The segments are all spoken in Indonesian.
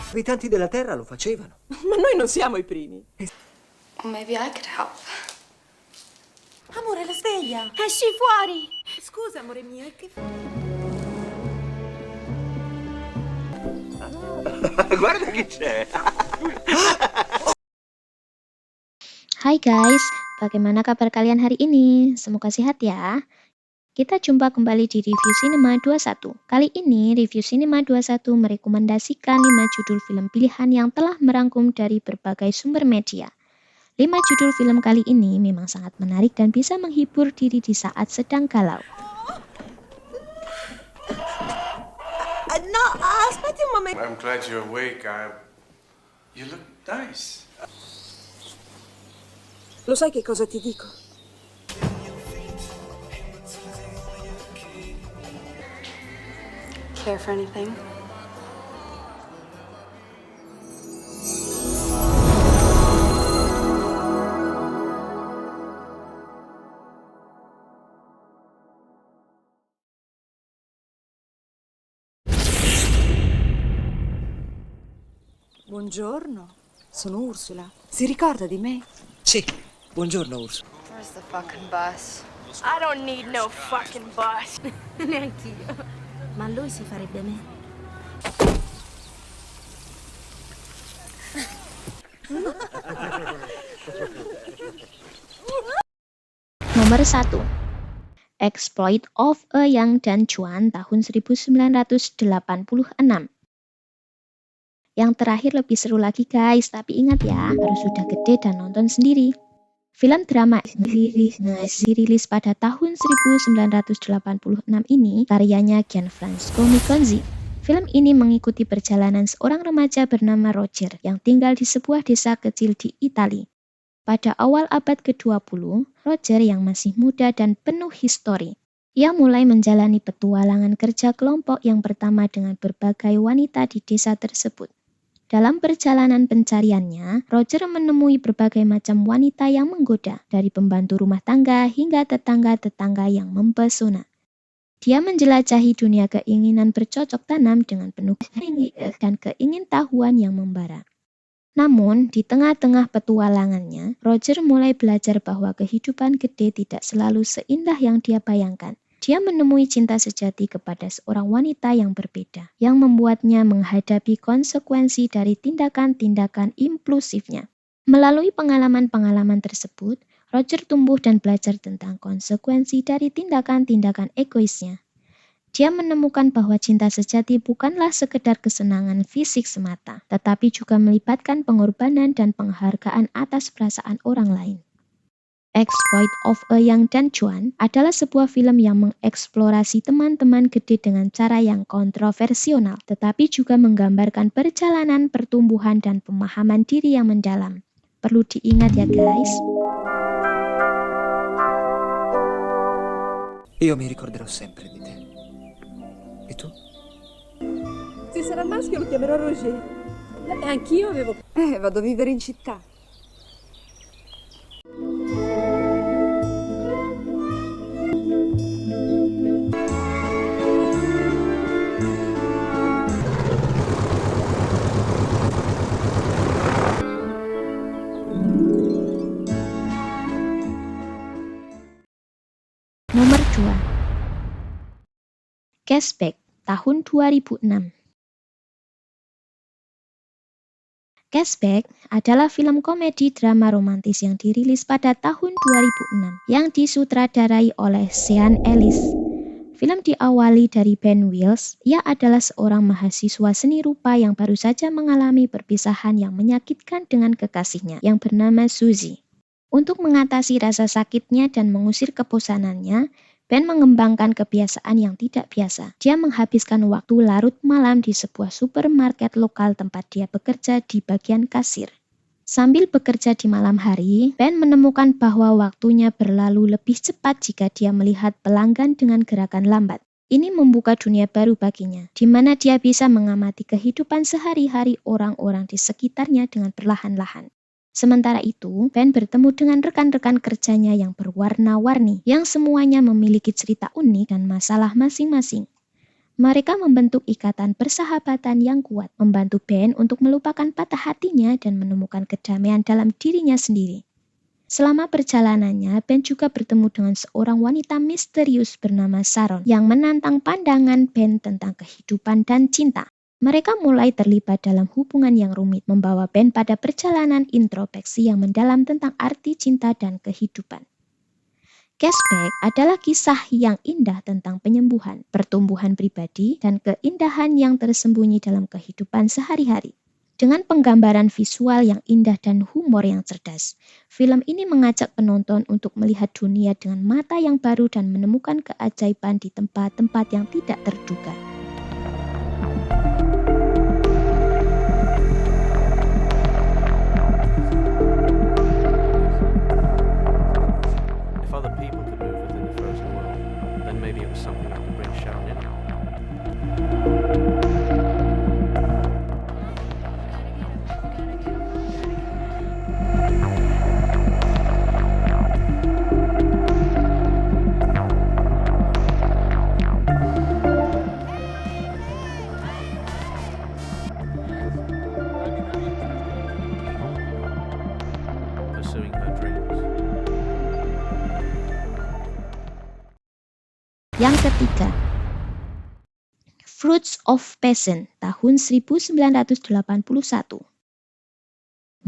Abitanti della Terra lo facevano. Ma noi non siamo i primi. Well, maybe I could help. Amore, la sveglia. Esci fuori! Scusa, amore mio, è che... Guarda chi c'è. Hai guys, bagaimana kabar kalian hari ini? Semoga sehat ya. Kita jumpa kembali di Review Cinema 21. Kali ini Review Cinema 21 merekomendasikan 5 judul film pilihan yang telah merangkum dari berbagai sumber media. 5 judul film kali ini memang sangat menarik dan bisa menghibur diri di saat sedang galau. No, aspetti un momento. I'm glad you're awake. You look nice. Lo sai che cosa ti dico? Care for anything? Buongiorno, sono Ursula. Si ricorda di me? Sì, buongiorno Ursula. Where's the fucking bus? I don't need no fucking bus. Neanch'io. Ma lui si farebbe me. Nomor 1. Exploit of a Young Dan Chuan tahun 1986. Yang terakhir lebih seru lagi guys, tapi ingat ya, harus sudah gede dan nonton sendiri. Film drama dirilis pada tahun 1986 ini karyanya Gianfrancesco Miconzi. Film ini mengikuti perjalanan seorang remaja bernama Roger yang tinggal di sebuah desa kecil di Italia. Pada awal abad ke-20, Roger yang masih muda dan penuh histori. Ia mulai menjalani petualangan kerja kelompok yang pertama dengan berbagai wanita di desa tersebut. Dalam perjalanan pencariannya, Roger menemui berbagai macam wanita yang menggoda, dari pembantu rumah tangga hingga tetangga-tetangga yang mempesona. Dia menjelajahi dunia keinginan bercocok tanam dengan penuh dan keingintahuan yang membara. Namun, di tengah-tengah petualangannya, Roger mulai belajar bahwa kehidupan gede tidak selalu seindah yang dia bayangkan. Dia menemui cinta sejati kepada seorang wanita yang berbeda, yang membuatnya menghadapi konsekuensi dari tindakan-tindakan impulsifnya. Melalui pengalaman-pengalaman tersebut, Roger tumbuh dan belajar tentang konsekuensi dari tindakan-tindakan egoisnya. Dia menemukan bahwa cinta sejati bukanlah sekedar kesenangan fisik semata, tetapi juga melibatkan pengorbanan dan penghargaan atas perasaan orang lain. Exploit of a Young Dan Chuan adalah sebuah film yang mengeksplorasi teman-teman gede dengan cara yang kontroversial, tetapi juga menggambarkan perjalanan pertumbuhan dan pemahaman diri yang mendalam. Perlu diingat ya guys. Io mi ricorderò sempre di te. E tu? Se sarà maschio lo chiamerò Roger. Anch'io avevo... vado a vivere in città. Nomor 2. Cashback tahun 2006. Cashback adalah film komedi drama romantis yang dirilis pada tahun 2006 yang disutradarai oleh Sean Ellis. Film diawali dari Ben Wills. Ia adalah seorang mahasiswa seni rupa yang baru saja mengalami perpisahan yang menyakitkan dengan kekasihnya yang bernama Suzy. Untuk mengatasi rasa sakitnya dan mengusir kebosanannya, Ben mengembangkan kebiasaan yang tidak biasa. Dia menghabiskan waktu larut malam di sebuah supermarket lokal tempat dia bekerja di bagian kasir. Sambil bekerja di malam hari, Ben menemukan bahwa waktunya berlalu lebih cepat jika dia melihat pelanggan dengan gerakan lambat. Ini membuka dunia baru baginya, di mana dia bisa mengamati kehidupan sehari-hari orang-orang di sekitarnya dengan perlahan-lahan. Sementara itu, Ben bertemu dengan rekan-rekan kerjanya yang berwarna-warni, yang semuanya memiliki cerita unik dan masalah masing-masing. Mereka membentuk ikatan persahabatan yang kuat, membantu band untuk melupakan patah hatinya dan menemukan kedamaian dalam dirinya sendiri. Selama perjalanannya, band juga bertemu dengan seorang wanita misterius bernama Sharon yang menantang pandangan band tentang kehidupan dan cinta. Mereka mulai terlibat dalam hubungan yang rumit, membawa band pada perjalanan introspeksi yang mendalam tentang arti cinta dan kehidupan. Cashback adalah kisah yang indah tentang penyembuhan, pertumbuhan pribadi, dan keindahan yang tersembunyi dalam kehidupan sehari-hari. Dengan penggambaran visual yang indah dan humor yang cerdas, film ini mengajak penonton untuk melihat dunia dengan mata yang baru dan menemukan keajaiban di tempat-tempat yang tidak terduga. If other people could move within the frozen world, then maybe it was something that could bring Sharon in. Pursuing her dreams. Yang ketiga, Fruits of Passion tahun 1981.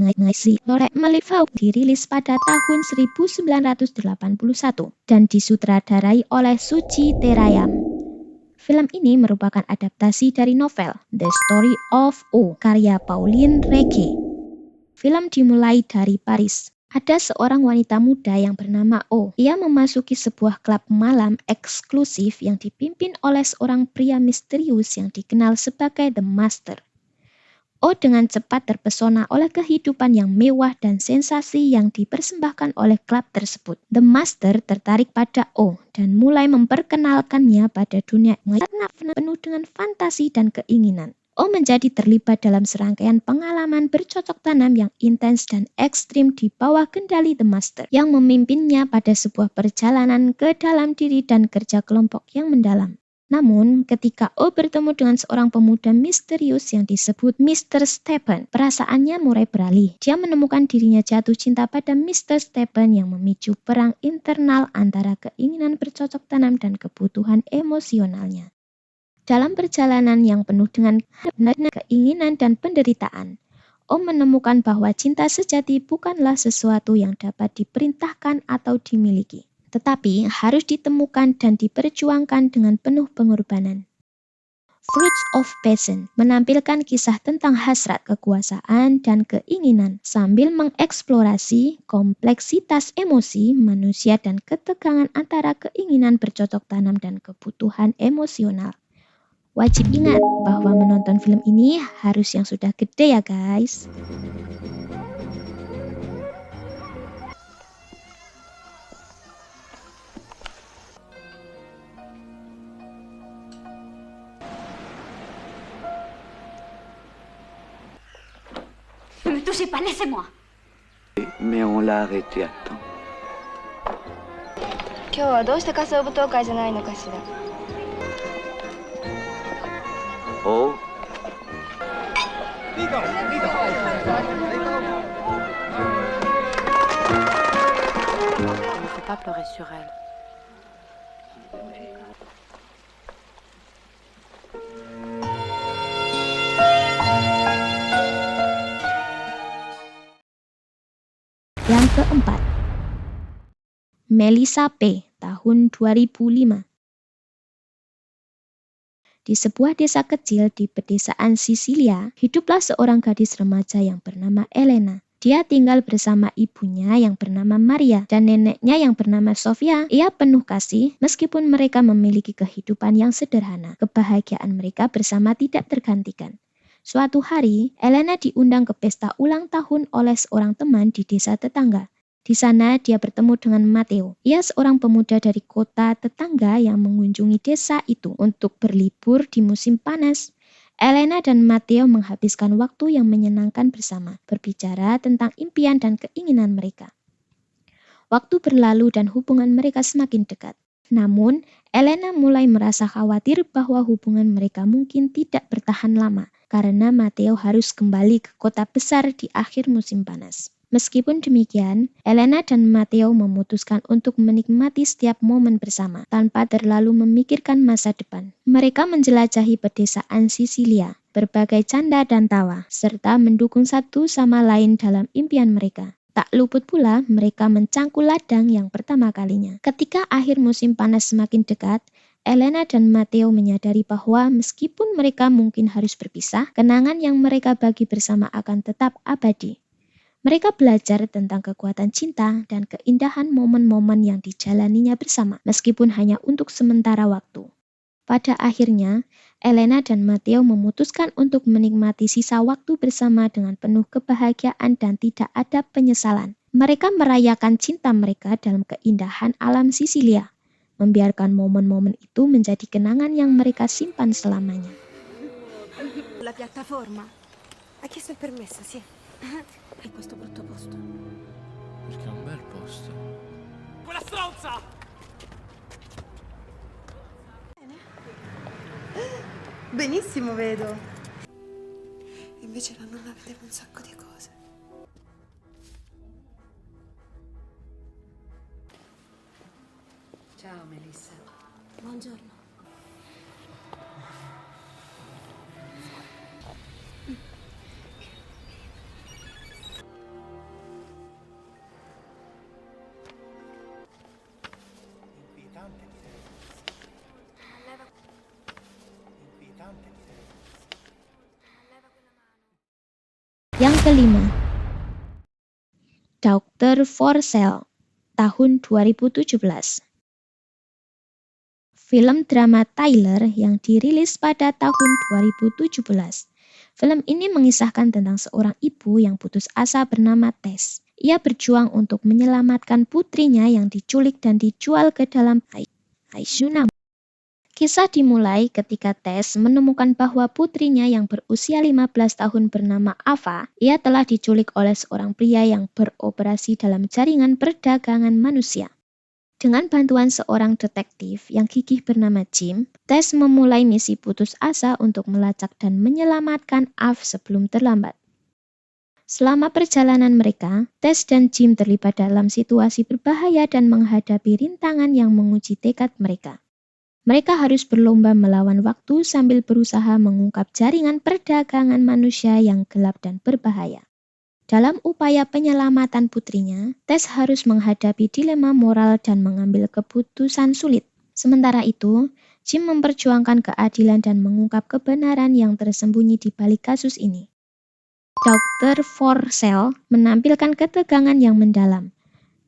Ngisi Lorek Melifau dirilis pada tahun 1981 dan disutradarai oleh Suci Terayam. Film ini merupakan adaptasi dari novel The Story of O karya Pauline Reage. Film dimulai dari Paris. Ada seorang wanita muda yang bernama O. Ia memasuki sebuah klub malam eksklusif yang dipimpin oleh seorang pria misterius yang dikenal sebagai The Master. O dengan cepat terpesona oleh kehidupan yang mewah dan sensasi yang dipersembahkan oleh klub tersebut. The Master tertarik pada O dan mulai memperkenalkannya pada dunia penuh dengan fantasi dan keinginan. O menjadi terlibat dalam serangkaian pengalaman bercocok tanam yang intens dan ekstrim di bawah kendali The Master yang memimpinnya pada sebuah perjalanan ke dalam diri dan kerja kelompok yang mendalam. Namun, ketika O bertemu dengan seorang pemuda misterius yang disebut Mr. Stephen, perasaannya mulai beralih. Dia menemukan dirinya jatuh cinta pada Mr. Stephen yang memicu perang internal antara keinginan bercocok tanam dan kebutuhan emosionalnya. Dalam perjalanan yang penuh dengan keinginan dan penderitaan, O menemukan bahwa cinta sejati bukanlah sesuatu yang dapat diperintahkan atau dimiliki, tetapi harus ditemukan dan diperjuangkan dengan penuh pengorbanan. Fruits of Passion menampilkan kisah tentang hasrat kekuasaan dan keinginan sambil mengeksplorasi kompleksitas emosi manusia dan ketegangan antara keinginan bercocok tanam dan kebutuhan emosional. Wajib ingat bahwa menonton film ini harus yang sudah gede ya guys. Ne me touchez pas, laissez-moi. Mais on l'a arrêté à temps. 今日はどうして仮装舞踏会じゃないのかしら。 Oh, Ne faut pas pleurer sur elle. Yang keempat, Melissa P. tahun 2005. Di sebuah desa kecil di pedesaan Sisilia, hiduplah seorang gadis remaja yang bernama Elena. Dia tinggal bersama ibunya yang bernama Maria dan neneknya yang bernama Sofia. Ia penuh kasih meskipun mereka memiliki kehidupan yang sederhana. Kebahagiaan mereka bersama tidak tergantikan. Suatu hari, Elena diundang ke pesta ulang tahun oleh seorang teman di desa tetangga. Di sana dia bertemu dengan Matteo. Ia seorang pemuda dari kota tetangga yang mengunjungi desa itu untuk berlibur di musim panas. Elena dan Matteo menghabiskan waktu yang menyenangkan bersama, berbicara tentang impian dan keinginan mereka. Waktu berlalu dan hubungan mereka semakin dekat. Namun, Elena mulai merasa khawatir bahwa hubungan mereka mungkin tidak bertahan lama karena Matteo harus kembali ke kota besar di akhir musim panas. Meskipun demikian, Elena dan Matteo memutuskan untuk menikmati setiap momen bersama tanpa terlalu memikirkan masa depan. Mereka menjelajahi pedesaan Sisilia, berbagai canda dan tawa, serta mendukung satu sama lain dalam impian mereka. Tak luput pula mereka mencangkul ladang yang pertama kalinya. Ketika akhir musim panas semakin dekat, Elena dan Matteo menyadari bahwa meskipun mereka mungkin harus berpisah, kenangan yang mereka bagi bersama akan tetap abadi. Mereka belajar tentang kekuatan cinta dan keindahan momen-momen yang dijalaninya bersama, meskipun hanya untuk sementara waktu. Pada akhirnya, Elena dan Matteo memutuskan untuk menikmati sisa waktu bersama dengan penuh kebahagiaan dan tidak ada penyesalan. Mereka merayakan cinta mereka dalam keindahan alam Sisilia, membiarkan momen-momen itu menjadi kenangan yang mereka simpan selamanya. La piattaforma. Ha chiesto il permesso, sì. In questo brutto posto. Perché è un bel posto. Quella stronza! Benissimo, vedo. Invece la nonna vedeva un sacco di cose. Ciao, Melissa. Buongiorno. Yang kelima, Dr. Forsell, tahun 2017. Film drama Tyler yang dirilis pada tahun 2017. Film ini mengisahkan tentang seorang ibu yang putus asa bernama Tess. Ia berjuang untuk menyelamatkan putrinya yang diculik dan dijual ke dalam tsunami. Kisah dimulai ketika Tess menemukan bahwa putrinya yang berusia 15 tahun bernama Ava, ia telah diculik oleh seorang pria yang beroperasi dalam jaringan perdagangan manusia. Dengan bantuan seorang detektif yang gigih bernama Jim, Tess memulai misi putus asa untuk melacak dan menyelamatkan Ava sebelum terlambat. Selama perjalanan mereka, Tess dan Jim terlibat dalam situasi berbahaya dan menghadapi rintangan yang menguji tekad mereka. Mereka harus berlomba melawan waktu sambil berusaha mengungkap jaringan perdagangan manusia yang gelap dan berbahaya. Dalam upaya penyelamatan putrinya, Tess harus menghadapi dilema moral dan mengambil keputusan sulit. Sementara itu, Jim memperjuangkan keadilan dan mengungkap kebenaran yang tersembunyi di balik kasus ini. Dr. Forsell menampilkan ketegangan yang mendalam,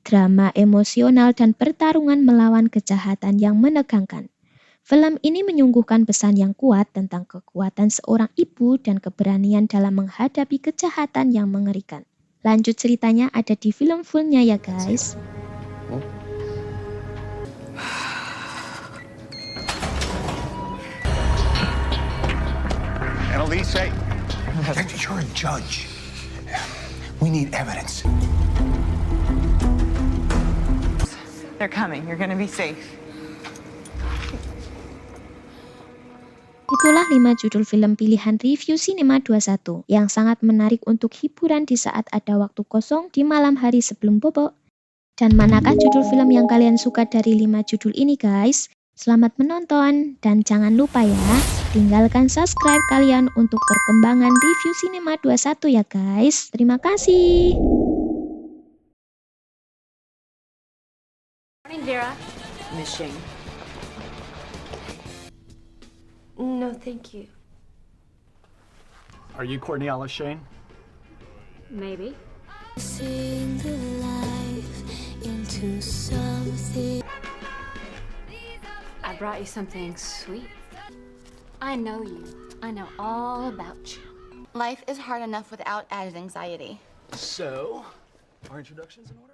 drama emosional dan pertarungan melawan kejahatan yang menegangkan. Film ini menyuguhkan pesan yang kuat tentang kekuatan seorang ibu dan keberanian dalam menghadapi kejahatan yang mengerikan. Lanjut ceritanya ada di film fullnya ya guys. Annalise, you're a judge. We need evidence. They're coming. You're gonna be safe. Itulah 5 judul film pilihan review Cinema 21 yang sangat menarik untuk hiburan di saat ada waktu kosong di malam hari sebelum bobo. Dan manakah judul film yang kalian suka dari 5 judul ini guys? Selamat menonton dan jangan lupa ya, tinggalkan subscribe kalian untuk perkembangan review Cinema 21 ya guys. Terima kasih. Morning, Vera. Miss Shane. No, thank you. Are you Cornelia Shane? Maybe. I brought you something sweet. I know you. I know all about you. Life is hard enough without added anxiety. So, our introductions in order?